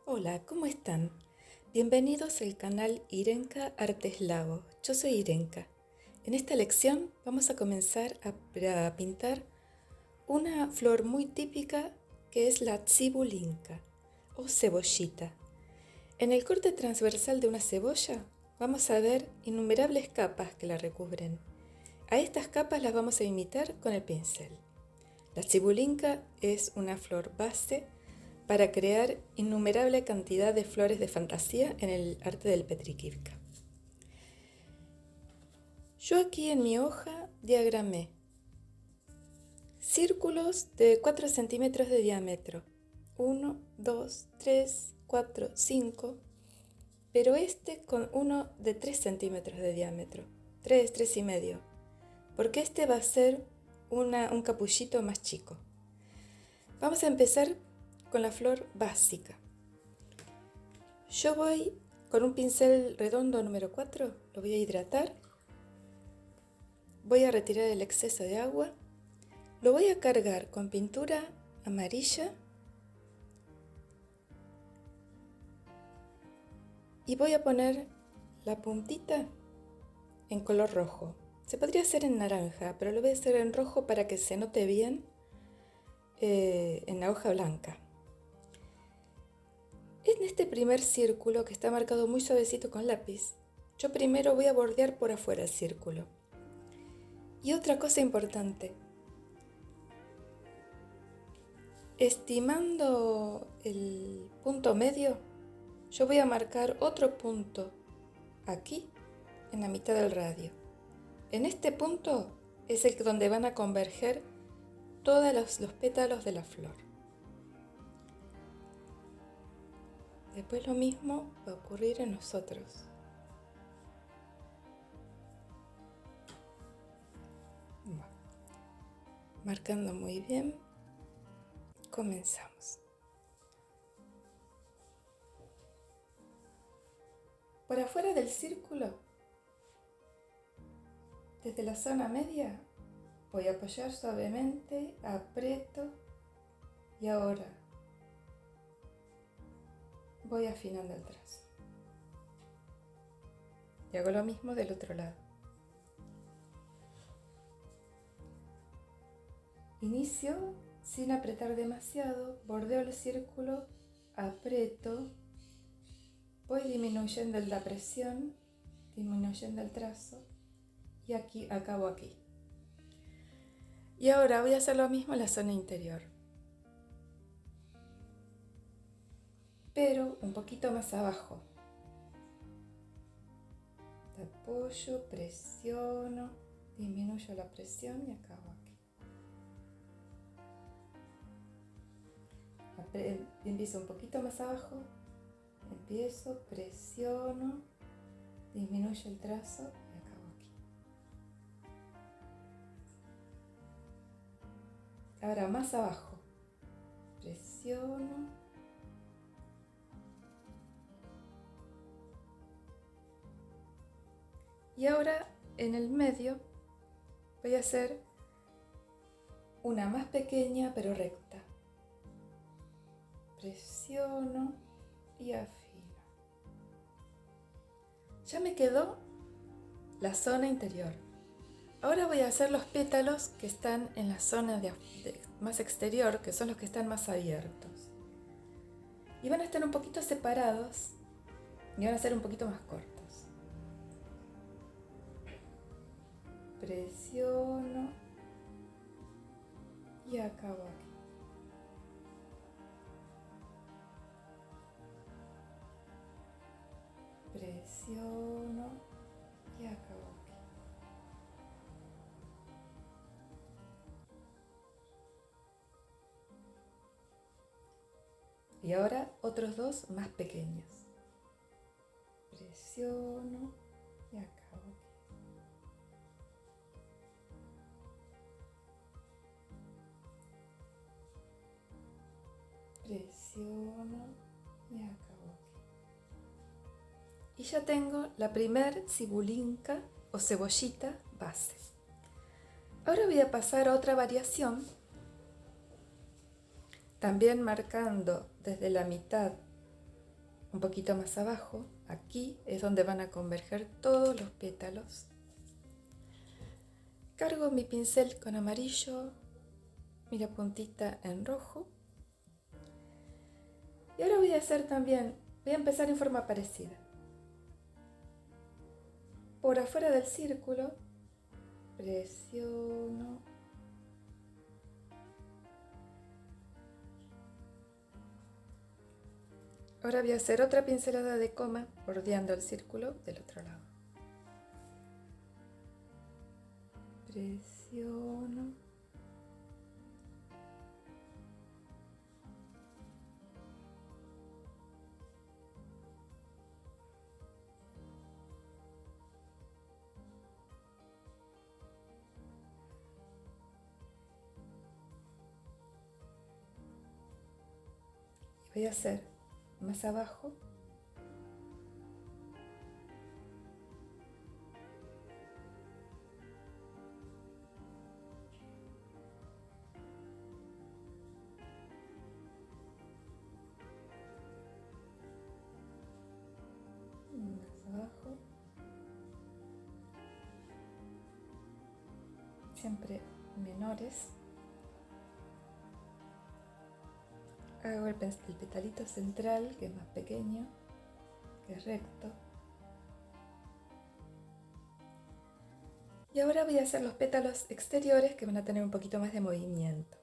Hola, ¿cómo están? Bienvenidos al canal Irenka Arteslavo. Yo soy Irenka. En esta lección vamos a comenzar a pintar una flor muy típica que es la tsibulinka o cebollita. En el corte transversal de una cebolla vamos a ver innumerables capas que la recubren. A estas capas las vamos a imitar con el pincel. La tsibulinka es una flor base para crear innumerable cantidad de flores de fantasía en el arte del Petrikivka. Yo aquí en mi hoja diagramé círculos de 4 centímetros de diámetro. 1, 2, 3, 4, 5, pero este con uno de 3 centímetros de diámetro. 3, 3 y medio, porque este va a ser un capullito más chico. Vamos a empezar con la flor básica. Yo voy con un pincel redondo número 4, lo voy a hidratar, voy a retirar el exceso de agua, lo voy a cargar con pintura amarilla y voy a poner la puntita en color rojo. Se podría hacer en naranja, pero lo voy a hacer en rojo para que se note bien en la hoja blanca. En este primer círculo, que está marcado muy suavecito con lápiz, yo primero voy a bordear por afuera el círculo. Y otra cosa importante, estimando el punto medio, yo voy a marcar otro punto aquí en la mitad del radio. En este punto es el donde van a converger todos los pétalos de la flor. Después lo mismo va a ocurrir en los otros. Bueno, marcando muy bien, comenzamos. Por afuera del círculo, desde la zona media, voy a apoyar suavemente, aprieto y ahora voy afinando el trazo. Y hago lo mismo del otro lado. Inicio sin apretar demasiado, bordeo el círculo, aprieto, voy disminuyendo la presión, disminuyendo el trazo y aquí acabo aquí. Y ahora voy a hacer lo mismo en la zona interior, pero un poquito más abajo. Apoyo, presiono, disminuyo la presión y acabo aquí. Empiezo un poquito más abajo, empiezo, presiono, disminuyo el trazo y acabo aquí. Ahora más abajo, presiono, y ahora en el medio voy a hacer una más pequeña pero recta. Presiono y afino. Ya me quedó la zona interior. Ahora voy a hacer los pétalos que están en la zona más exterior, que son los que están más abiertos. Y van a estar un poquito separados y van a ser un poquito más cortos. Presiono y acabo aquí. Presiono y acabo aquí. Y ahora otros dos más pequeños. Presiono y acabo aquí. Presiono y acabo aquí. Y ya tengo la primer tsibulinka o cebollita base. Ahora voy a pasar a otra variación, también marcando desde la mitad un poquito más abajo, aquí es donde van a converger todos los pétalos. Cargo mi pincel con amarillo y la puntita en rojo. Y ahora voy a empezar en forma parecida. Por afuera del círculo, presiono. Ahora voy a hacer otra pincelada de coma bordeando el círculo del otro lado. Presiono. Y voy a hacer más abajo. Más abajo. Siempre menores. Hago el petalito central, que es más pequeño, que es recto. Y ahora voy a hacer los pétalos exteriores, que van a tener un poquito más de movimiento.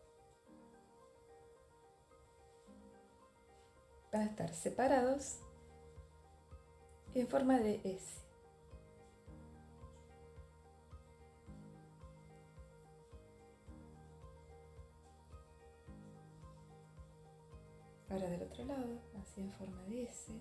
Van a estar separados en forma de S. Ahora del otro lado, así en forma de S.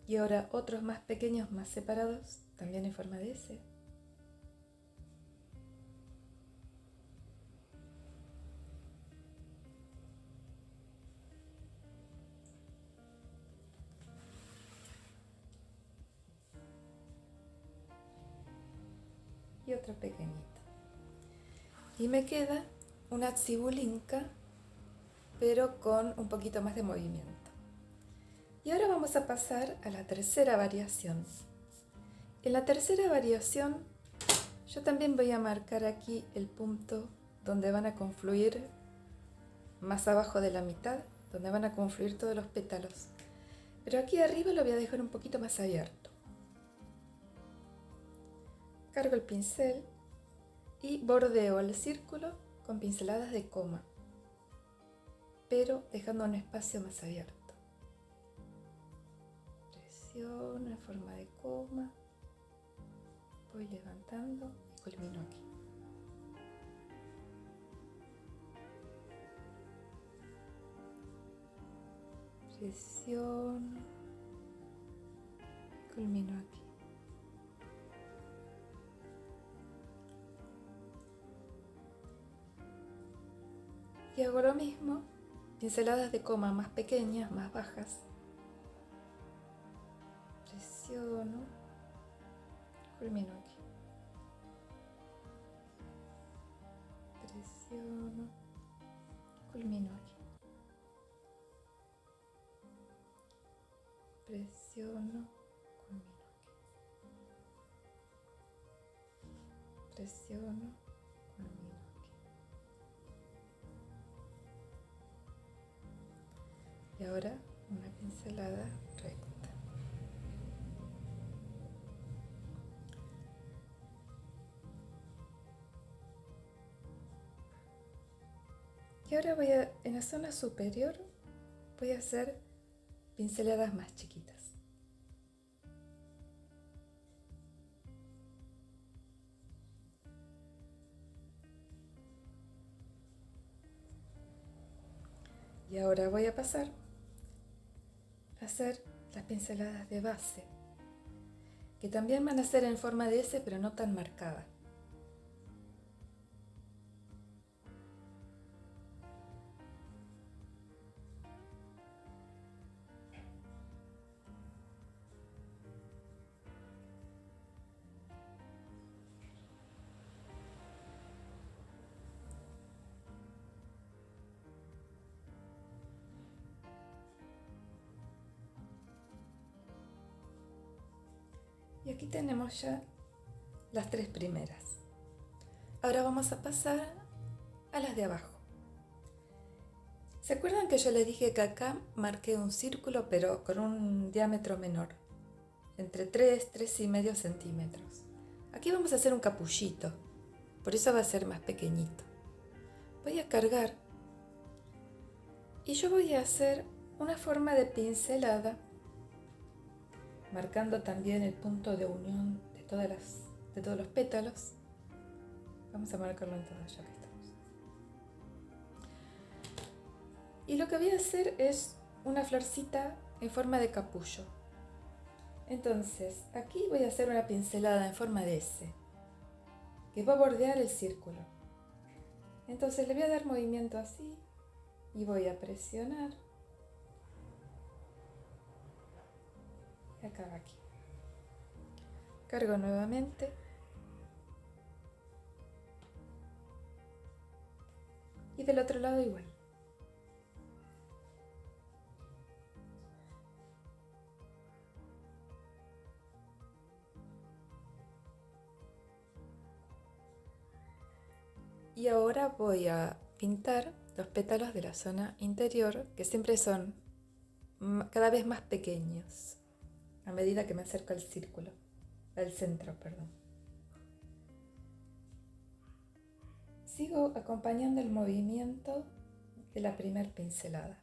Y ahora otros más pequeños, más separados, también en forma de S. Y otro pequeñito. Y me queda una tsibulinka, pero con un poquito más de movimiento. Y ahora vamos a pasar a la tercera variación. En la tercera variación, yo también voy a marcar aquí el punto donde van a confluir, más abajo de la mitad, donde van a confluir todos los pétalos. Pero aquí arriba lo voy a dejar un poquito más abierto. Cargo el pincel y bordeo el círculo con pinceladas de coma, pero dejando un espacio más abierto. Presiono en forma de coma, voy levantando y culmino aquí. Presiono, culmino aquí. Y hago lo mismo, pinceladas de coma más pequeñas, más bajas. Presiono, culmino aquí. Presiono, culmino aquí. Presiono, culmino aquí. Presiono, culmino aquí. Y ahora una pincelada recta. Y ahora en la zona superior, voy a hacer pinceladas más chiquitas. Y ahora voy a pasar a hacer las pinceladas de base, que también van a ser en forma de S, pero no tan marcada. aquí tenemos ya las 3 primeras. Ahora vamos a pasar a las de abajo. ¿Se acuerdan que yo les dije que acá marqué un círculo pero con un diámetro menor? Entre 3,5 centímetros. Aquí vamos a hacer un capullito, por eso va a ser más pequeñito. Voy a cargar y yo voy a hacer una forma de pincelada, marcando también el punto de unión de todos los pétalos. Vamos a marcarlo en todos ya que estamos. Y lo que voy a hacer es una florcita en forma de capullo. Entonces, aquí voy a hacer una pincelada en forma de S, que va a bordear el círculo. Entonces le voy a dar movimiento así y voy a presionar. Y acaba aquí. Cargo nuevamente. Y del otro lado igual. Y ahora voy a pintar los pétalos de la zona interior, que siempre son cada vez más pequeños a medida que me acerco al círculo, al centro, perdón. Sigo acompañando el movimiento de la primera pincelada.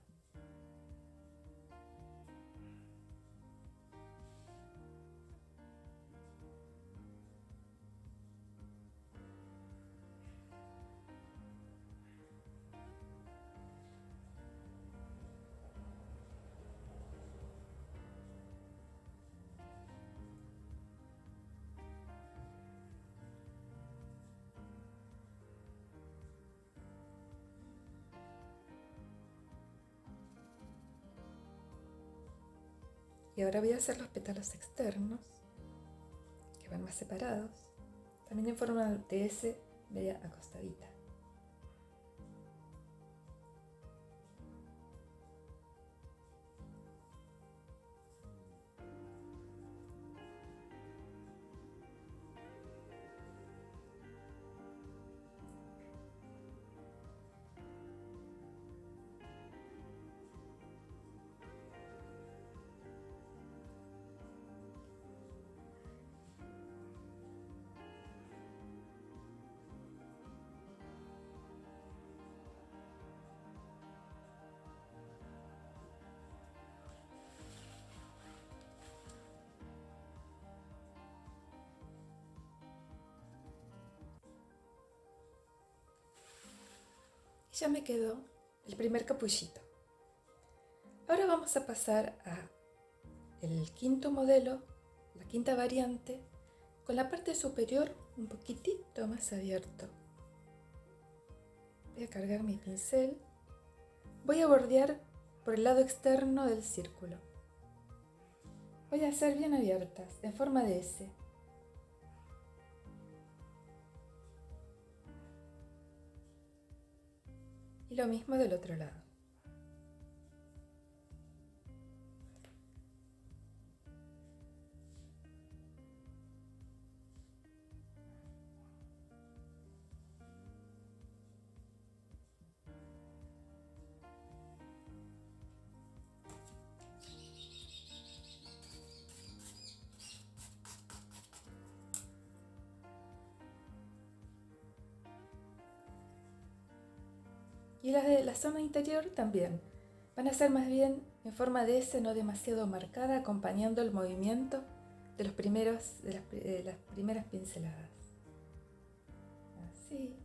Y ahora voy a hacer los pétalos externos, que van más separados, también en forma de S media acostadita. Y ya me quedó el primer capullito. Ahora vamos a pasar a el quinto modelo, la quinta variante, con la parte superior un poquitito más abierto. Voy a cargar mi pincel. Voy a bordear por el lado externo del círculo. Voy a hacer bien abiertas, en forma de S. Y lo mismo del otro lado. Y las de la zona interior también. Van a ser más bien en forma de S, no demasiado marcada, acompañando el movimiento de las primeras pinceladas. Así.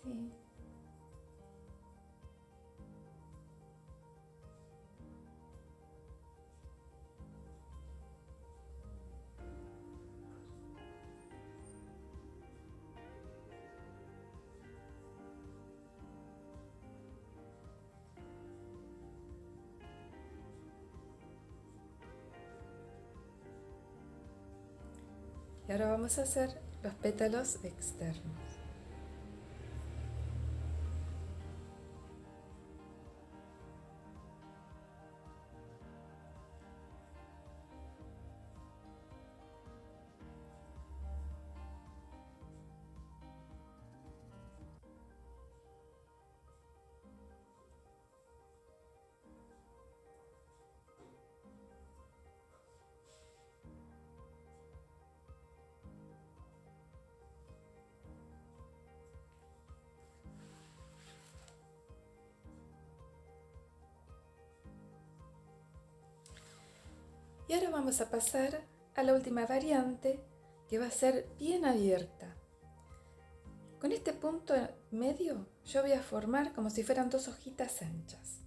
Sí. Y ahora vamos a hacer los pétalos externos. Y ahora vamos a pasar a la última variante, que va a ser bien abierta. Con este punto medio yo voy a formar como si fueran dos hojitas anchas.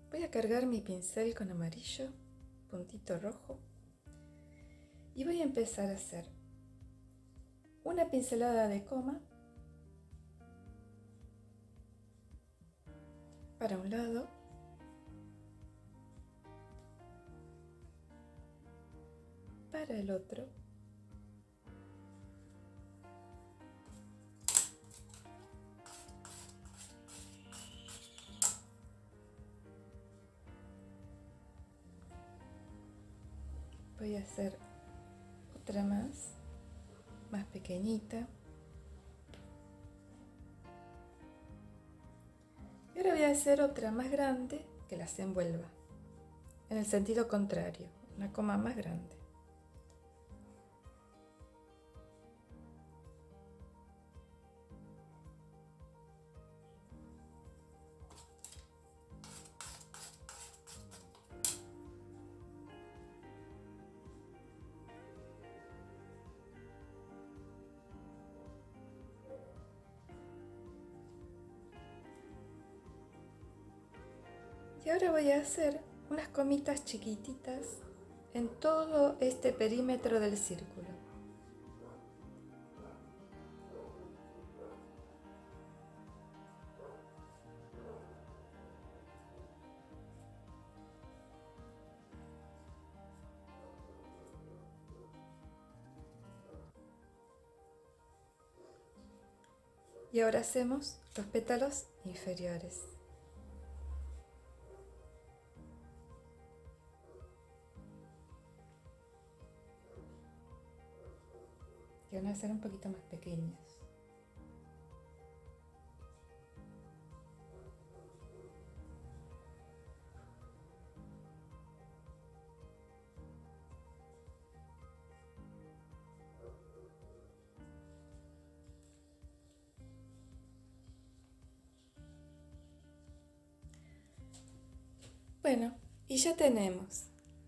Voy a cargar mi pincel con amarillo, puntito rojo, y voy a empezar a hacer una pincelada de coma para un lado, para el otro, voy a hacer otra más pequeñita, y ahora voy a hacer otra más grande que las envuelva, en el sentido contrario, una coma más grande. Y ahora voy a hacer unas comitas chiquititas en todo este perímetro del círculo. Y ahora hacemos los pétalos inferiores. Que van a ser un poquito más pequeñas. Bueno, y ya tenemos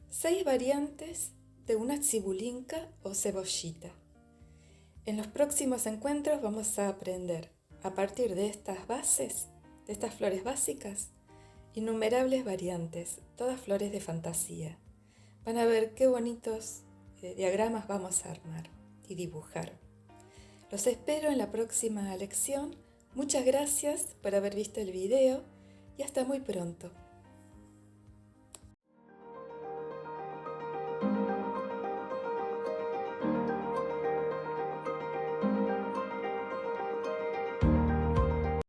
6 variantes de una cibulinca o cebollita. En los próximos encuentros vamos a aprender, a partir de estas bases, de estas flores básicas, innumerables variantes, todas flores de fantasía. Van a ver qué bonitos diagramas vamos a armar y dibujar. Los espero en la próxima lección. Muchas gracias por haber visto el video y hasta muy pronto.